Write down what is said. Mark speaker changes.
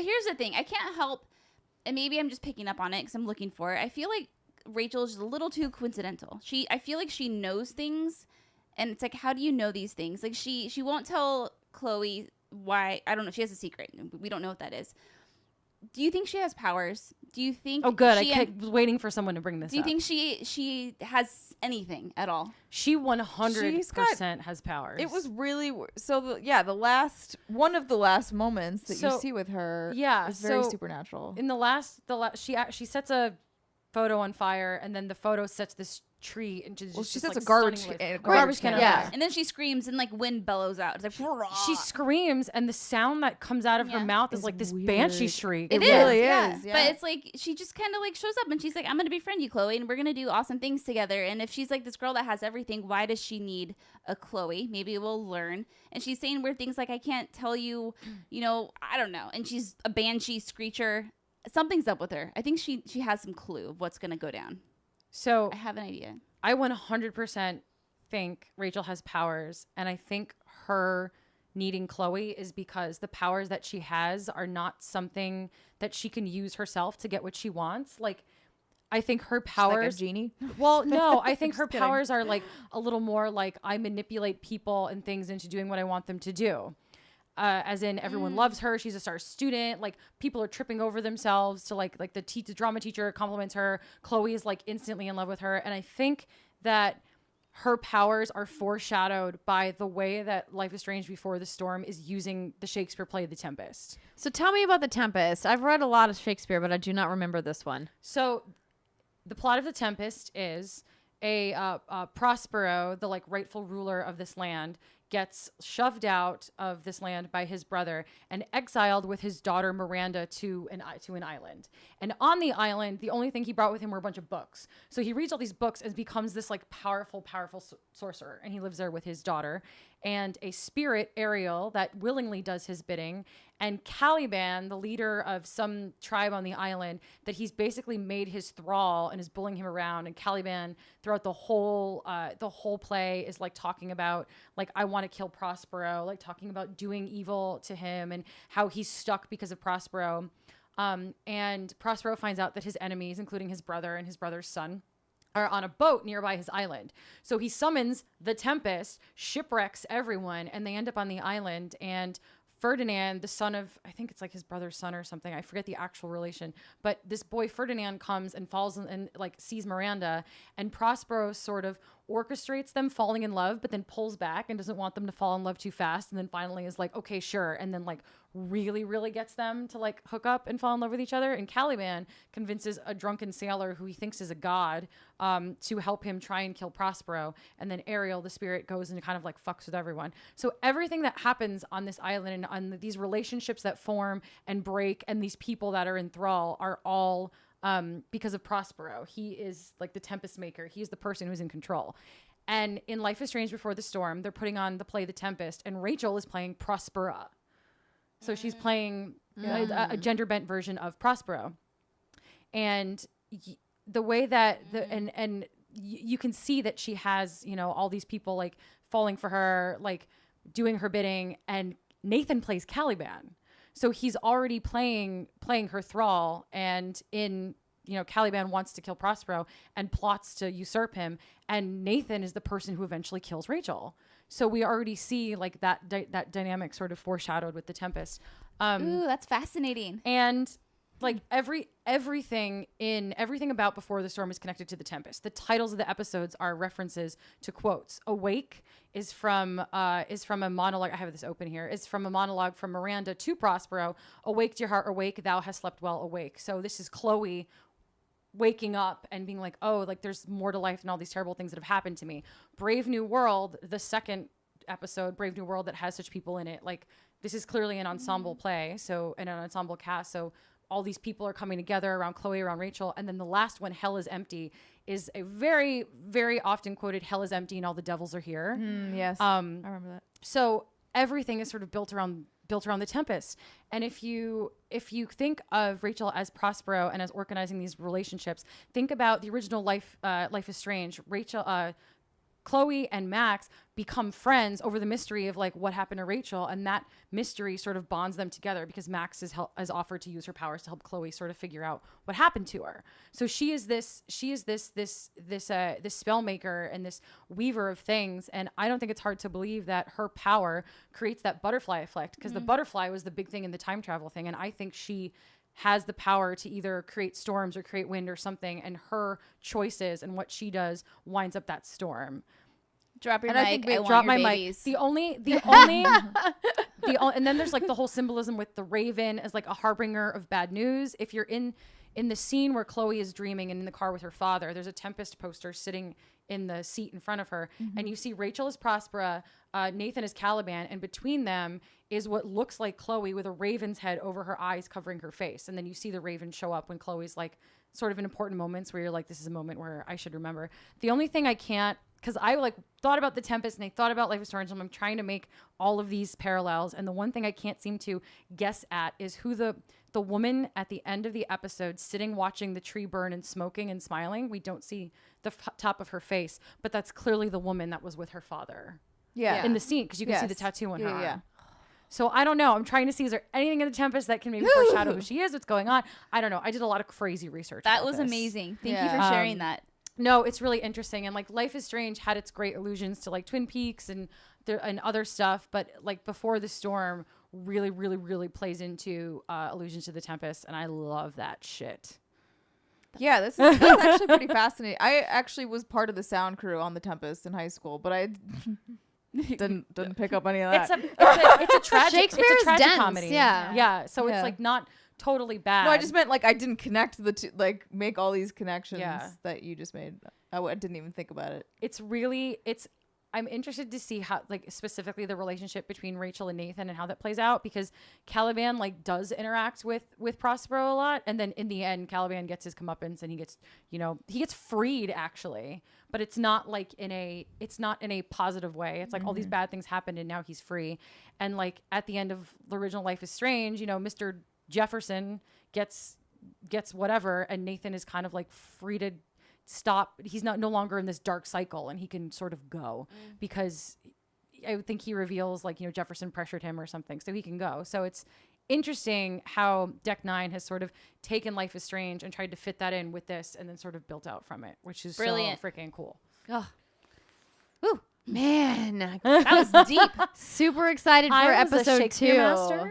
Speaker 1: But here's the thing. I can't help, and maybe I'm just picking up on it because I'm looking for it. I feel like Rachel is a little too coincidental. I feel like she knows things, and it's like, how do you know these things? Like she won't tell Chloe why. I don't know. She has a secret. We don't know what that is. Do you think she has powers? Do you think?
Speaker 2: Oh, good. I was waiting for someone to bring this up.
Speaker 1: Do you think she has anything at all?
Speaker 2: She 100% has powers.
Speaker 3: It was really the last one of the last moments that you see with her.
Speaker 2: Yeah,
Speaker 3: is very supernatural.
Speaker 2: In the last she sets a photo on fire, and then the photo sets this tree into
Speaker 3: she sets
Speaker 2: like
Speaker 3: a garbage can.
Speaker 1: Yeah, and then she screams and like wind bellows out. It's like
Speaker 2: she screams, and the sound that comes out of her mouth is like this banshee shriek.
Speaker 1: It
Speaker 3: really
Speaker 1: is.
Speaker 3: Yeah.
Speaker 1: But it's like she just kind of like shows up and she's like, I'm gonna befriend you, Chloe, and we're gonna do awesome things together. And if she's like this girl that has everything, why does she need a Chloe? Maybe we'll learn. And she's saying weird things like, I can't tell you, I don't know. And she's a banshee screecher. Something's up with her. I think she has some clue of what's gonna go down.
Speaker 2: So
Speaker 1: I have an idea.
Speaker 2: I 100% think Rachel has powers, and I think her needing Chloe is because the powers that she has are not something that she can use herself to get what she wants. Like, I think her powers,
Speaker 3: like a genie.
Speaker 2: Well, no, I think her powers are like a little more like I manipulate people and things into doing what I want them to do. As in everyone loves her. She's a star student. Like people are tripping over themselves to like the drama teacher compliments her. Chloe is like instantly in love with her. And I think that her powers are foreshadowed by the way that Life is Strange Before the Storm is using the Shakespeare play, The Tempest.
Speaker 4: So tell me about The Tempest. I've read a lot of Shakespeare, but I do not remember this one.
Speaker 2: So the plot of The Tempest is Prospero, the like rightful ruler of this land, gets shoved out of this land by his brother and exiled with his daughter Miranda to an island. And on the island, the only thing he brought with him were a bunch of books. So he reads all these books and becomes this like powerful sorcerer. And he lives there with his daughter and a spirit, Ariel, that willingly does his bidding. And Caliban, the leader of some tribe on the island, that he's basically made his thrall and is bullying him around. And Caliban, throughout the whole play, is like talking about like, I want to kill Prospero, like talking about doing evil to him and how he's stuck because of Prospero. And Prospero finds out that his enemies, including his brother and his brother's son, are on a boat nearby his island. So he summons the Tempest, shipwrecks everyone, and they end up on the island. And Ferdinand, the son of, I think it's like his brother's son or something. I forget the actual relation. But this boy Ferdinand comes and falls in, and like sees Miranda, and Prospero sort of orchestrates them falling in love, but then pulls back and doesn't want them to fall in love too fast. And then finally is like, okay, sure. And then like really, really gets them to like hook up and fall in love with each other. And Caliban convinces a drunken sailor who he thinks is a god to help him try and kill Prospero. And then Ariel, the spirit, goes and kind of like fucks with everyone. So everything that happens on this island and on these relationships that form and break and these people that are in thrall are all because of Prospero. He is like the Tempest maker. He's the person who's in control. And in Life is Strange Before the Storm, they're putting on the play The Tempest, and Rachel is playing Prospera. So she's playing a gender bent version of Prospero. And the way that and you can see that she has, all these people like falling for her, like doing her bidding, and Nathan plays Caliban. So he's already playing her thrall, and Caliban wants to kill Prospero and plots to usurp him, and Nathan is the person who eventually kills Rachel. So we already see like that dynamic sort of foreshadowed with the Tempest.
Speaker 1: Ooh, that's fascinating.
Speaker 2: And like everything about Before the Storm is connected to the Tempest. The titles of the episodes are references to quotes. Awake is from a monologue. I have this open here. It's from a monologue from Miranda to Prospero. Awake, dear heart, awake. Thou hast slept well, awake. So this is Chloe waking up and being like, oh, like there's more to life than all these terrible things that have happened to me. Brave New World, the second episode, Brave New World, that has such people in it. Like this is clearly an ensemble play, so and an ensemble cast. So all these people are coming together around Chloe, around Rachel. And then the last one, Hell is Empty, is a very, very often quoted, hell is empty and all the devils are here.
Speaker 3: Yes, I remember that.
Speaker 2: So everything is sort of built around the Tempest. And if you think of Rachel as Prospero and as organizing these relationships, think about the original Life is Strange. Rachel, Chloe and Max become friends over the mystery of like what happened to Rachel, and that mystery sort of bonds them together because Max has offered to use her powers to help Chloe sort of figure out what happened to her. So she is this spellmaker and this weaver of things, and I don't think it's hard to believe that her power creates that butterfly effect, because the butterfly was the big thing in the time travel thing, and I think she has the power to either create storms or create wind or something, and her choices and what she does winds up that storm.
Speaker 1: Drop your
Speaker 3: And I
Speaker 1: mic.
Speaker 3: think
Speaker 1: I
Speaker 3: we
Speaker 1: want
Speaker 2: Drop
Speaker 1: your
Speaker 2: my
Speaker 1: babies.
Speaker 2: mic. The only and then there's like the whole symbolism with the raven as like a harbinger of bad news. If you're in the scene where Chloe is dreaming and in the car with her father, there's a Tempest poster sitting in the seat in front of her, and you see Rachel as Prospera, Nathan is Caliban, and between them is what looks like Chloe with a raven's head over her eyes covering her face. And then you see the raven show up when Chloe's like sort of in important moments where you're like, this is a moment where I should remember. The only thing I can't, because I like thought about the Tempest and I thought about Life is Strange, and I'm trying to make all of these parallels, and the one thing I can't seem to guess at is who the woman at the end of the episode sitting watching the tree burn and smoking and smiling. We don't see the top of her face, but that's clearly the woman that was with her father in the scene, because you can see the tattoo on her arm. So I don't know. I'm trying to see, is there anything in the Tempest that can maybe foreshadow who she is, what's going on? I don't know. I did a lot of crazy research.
Speaker 1: That
Speaker 2: about
Speaker 1: was
Speaker 2: this.
Speaker 1: amazing. Thank you for sharing that.
Speaker 2: No, it's really interesting. And like Life is Strange had its great allusions to like Twin Peaks and other stuff. But like Before the Storm really, really, really plays into allusions to the Tempest. And I love that shit.
Speaker 3: Yeah, that's actually pretty fascinating. I actually was part of the sound crew on the Tempest in high school, but I didn't pick up any of that.
Speaker 2: It's a tragic,
Speaker 4: Shakespeare's
Speaker 2: it's a tragic
Speaker 4: dense,
Speaker 2: comedy.
Speaker 4: yeah.
Speaker 2: Yeah. So
Speaker 3: Yeah.
Speaker 2: it's like not totally bad.
Speaker 3: No, I just meant like I didn't connect the two, like make all these connections
Speaker 2: Yeah.
Speaker 3: that you just made. I didn't even think about it.
Speaker 2: I'm interested to see how, like, specifically the relationship between Rachel and Nathan and how that plays out, because Caliban like does interact with Prospero a lot, and then in the end Caliban gets his comeuppance and he gets freed actually, but it's not in a positive way. It's like all these bad things happened and now he's free. And like at the end of the original Life is Strange, Mr. Jefferson gets whatever, and Nathan is kind of like free to stop. He's no longer in this dark cycle, and he can sort of go because I would think he reveals like Jefferson pressured him or something, so he can go. So it's interesting how Deck 9 has sort of taken Life is Strange and tried to fit that in with this, and then sort of built out from it, which is
Speaker 1: Brilliant.
Speaker 2: so freaking cool.
Speaker 4: Man,
Speaker 1: That was deep.
Speaker 4: super excited for
Speaker 2: I was a
Speaker 4: episode
Speaker 2: Shakespeare
Speaker 4: 2.
Speaker 2: master.